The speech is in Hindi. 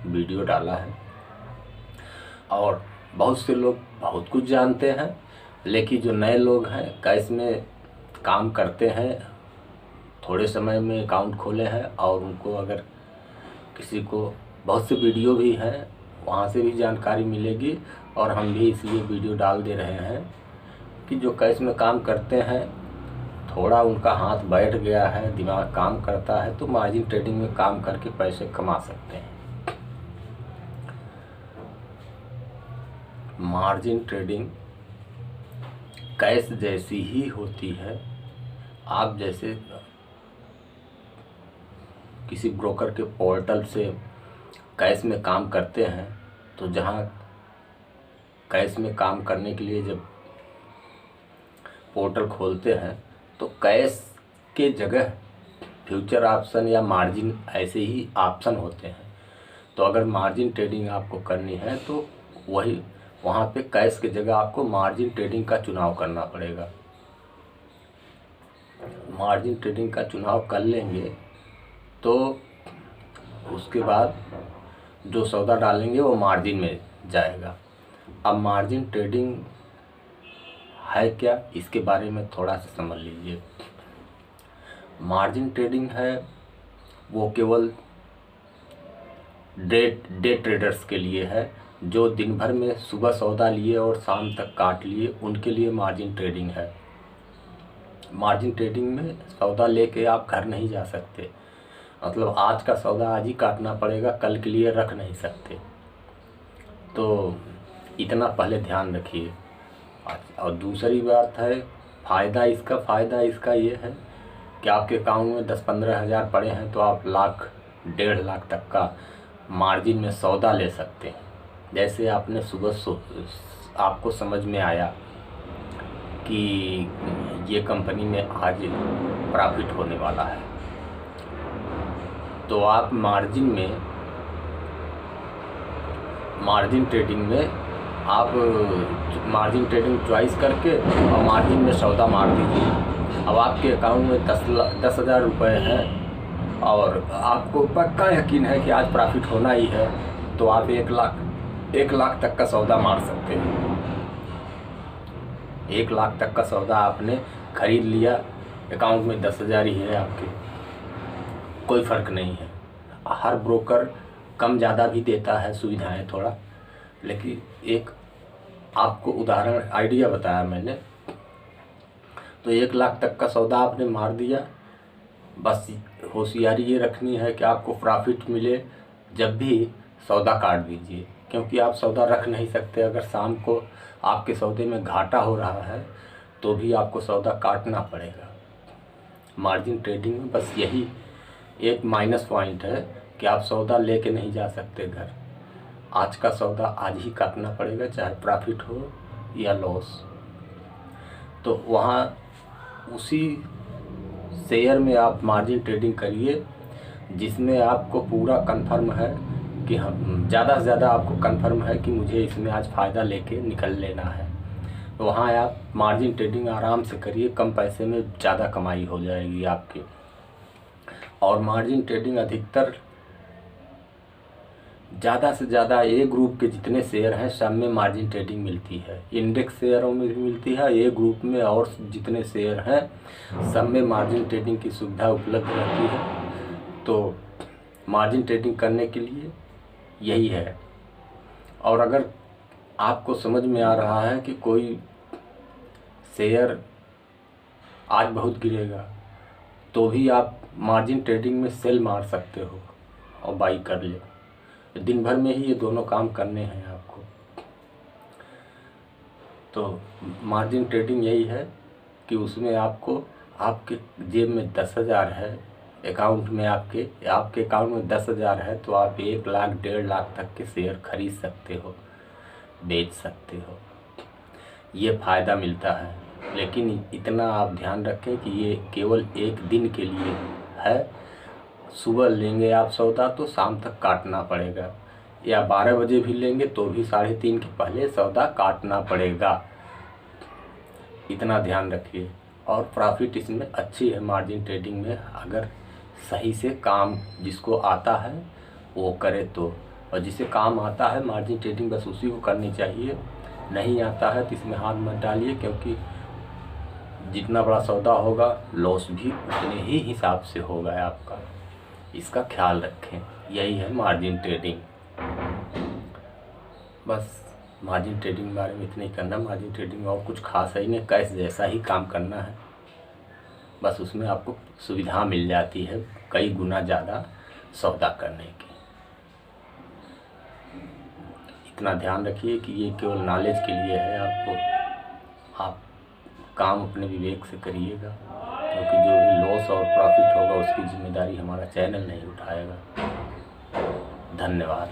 वीडियो डाला है और बहुत से लोग बहुत कुछ जानते हैं, लेकिन जो नए लोग हैं कैश में काम करते हैं, थोड़े समय में अकाउंट खोले हैं और उनको अगर किसी को बहुत से वीडियो भी हैं वहाँ से भी जानकारी मिलेगी। और हम भी इसलिए वीडियो डाल दे रहे हैं कि जो कैश में काम करते हैं, थोड़ा उनका हाथ बैठ गया है, दिमाग काम करता है, तो मार्जिन ट्रेडिंग में काम करके पैसे कमा सकते हैं। मार्जिन ट्रेडिंग कैश जैसी ही होती है। आप जैसे किसी ब्रोकर के पोर्टल से कैश में काम करते हैं, तो जहाँ कैश में काम करने के लिए जब पोर्टल खोलते हैं तो कैश के जगह फ्यूचर ऑप्शन या मार्जिन ऐसे ही ऑप्शन होते हैं। तो अगर मार्जिन ट्रेडिंग आपको करनी है तो वही वहाँ पे कैश के जगह आपको मार्जिन ट्रेडिंग का चुनाव करना पड़ेगा। मार्जिन ट्रेडिंग का चुनाव कर लेंगे तो उसके बाद जो सौदा डालेंगे वो मार्जिन में जाएगा। अब मार्जिन ट्रेडिंग है क्या, इसके बारे में थोड़ा सा समझ लीजिए। मार्जिन ट्रेडिंग है वो केवल डे ट्रेडर्स के लिए है, जो दिन भर में सुबह सौदा लिए और शाम तक काट लिए, उनके लिए मार्जिन ट्रेडिंग है। मार्जिन ट्रेडिंग में सौदा लेके आप घर नहीं जा सकते, मतलब आज का सौदा आज ही काटना पड़ेगा, कल के लिए रख नहीं सकते। तो इतना पहले ध्यान रखिए। और दूसरी बात है फ़ायदा इसका ये है कि आपके अकाउंट में 10-15 हज़ार पड़े हैं तो आप लाख 1.5 लाख तक का मार्जिन में सौदा ले सकते हैं। जैसे आपने सुबह आपको समझ में आया कि ये कंपनी में आज प्रॉफिट होने वाला है, तो आप मार्जिन ट्रेडिंग में आप मार्जिन ट्रेडिंग चॉइस करके और मार्जिन में सौदा मार दीजिए। अब आपके अकाउंट में 10,000 रुपये हैं और आपको पक्का यकीन है कि आज प्रॉफिट होना ही है, तो आप 1 लाख तक का सौदा मार सकते हैं। 1 लाख तक का सौदा आपने खरीद लिया, अकाउंट में 10,000 ही है आपके, कोई फ़र्क नहीं है। हर ब्रोकर कम ज़्यादा भी देता है सुविधाएं थोड़ा, लेकिन एक आपको उदाहरण आइडिया बताया मैंने। तो 1 लाख तक का सौदा आपने मार दिया। बस होशियारी ये रखनी है कि आपको प्रॉफिट मिले जब भी सौदा काट दीजिए, क्योंकि आप सौदा रख नहीं सकते। अगर शाम को आपके सौदे में घाटा हो रहा है तो भी आपको सौदा काटना पड़ेगा। मार्जिन ट्रेडिंग में बस यही एक माइनस पॉइंट है कि आप सौदा लेके नहीं जा सकते घर। आज का सौदा आज ही काटना पड़ेगा, चाहे प्रॉफिट हो या लॉस। तो वहाँ उसी शेयर में आप मार्जिन ट्रेडिंग करिए जिसमें आपको पूरा कंफर्म है कि हम ज़्यादा से ज़्यादा आपको कंफर्म है कि मुझे इसमें आज फ़ायदा लेके निकल लेना है। तो वहाँ आप मार्जिन ट्रेडिंग आराम से करिए, कम पैसे में ज़्यादा कमाई हो जाएगी आपकी। और मार्जिन ट्रेडिंग अधिकतर ज़्यादा से ज़्यादा ए ग्रुप के जितने शेयर हैं सब में मार्जिन ट्रेडिंग मिलती है। इंडेक्स शेयरों में भी मिलती है, ए ग्रुप में और जितने शेयर हैं सब में मार्जिन ट्रेडिंग की सुविधा उपलब्ध रहती है। तो मार्जिन ट्रेडिंग करने के लिए यही है। और अगर आपको समझ में आ रहा है कि कोई शेयर आज बहुत गिरेगा, तो भी आप मार्जिन ट्रेडिंग में सेल मार सकते हो और बाई कर ले। दिन भर में ही ये दोनों काम करने हैं आपको। तो मार्जिन ट्रेडिंग यही है कि उसमें आपको आपके जेब में 10,000 है, अकाउंट में आपके अकाउंट में 10,000 है, तो आप 1 लाख 1.5 लाख तक के शेयर खरीद सकते हो, बेच सकते हो। ये फ़ायदा मिलता है। लेकिन इतना आप ध्यान रखें कि ये केवल एक दिन के लिए है। सुबह लेंगे आप सौदा तो शाम तक काटना पड़ेगा, या 12 बजे भी लेंगे तो भी 3:30 के पहले सौदा काटना पड़ेगा। इतना ध्यान रखिए। और प्रॉफिट इसमें अच्छी है मार्जिन ट्रेडिंग में, अगर सही से काम जिसको आता है वो करे तो। और जिसे काम आता है मार्जिन ट्रेडिंग बस उसी को करनी चाहिए। नहीं आता है तो इसमें हाथ मत डालिए, क्योंकि जितना बड़ा सौदा होगा लॉस भी उतने ही हिसाब से होगा आपका। इसका ख्याल रखें। यही है मार्जिन ट्रेडिंग। बस मार्जिन ट्रेडिंग के बारे में इतना ही करना। मार्जिन ट्रेडिंग और कुछ खास है ही नहीं, कैश जैसा ही काम करना है। बस उसमें आपको सुविधा मिल जाती है कई गुना ज़्यादा सौदा करने की। इतना ध्यान रखिए कि ये केवल नॉलेज के लिए है आपको। आप काम अपने विवेक से करिएगा, क्योंकि जो भी लॉस और प्रॉफिट होगा उसकी जिम्मेदारी हमारा चैनल नहीं उठाएगा। धन्यवाद।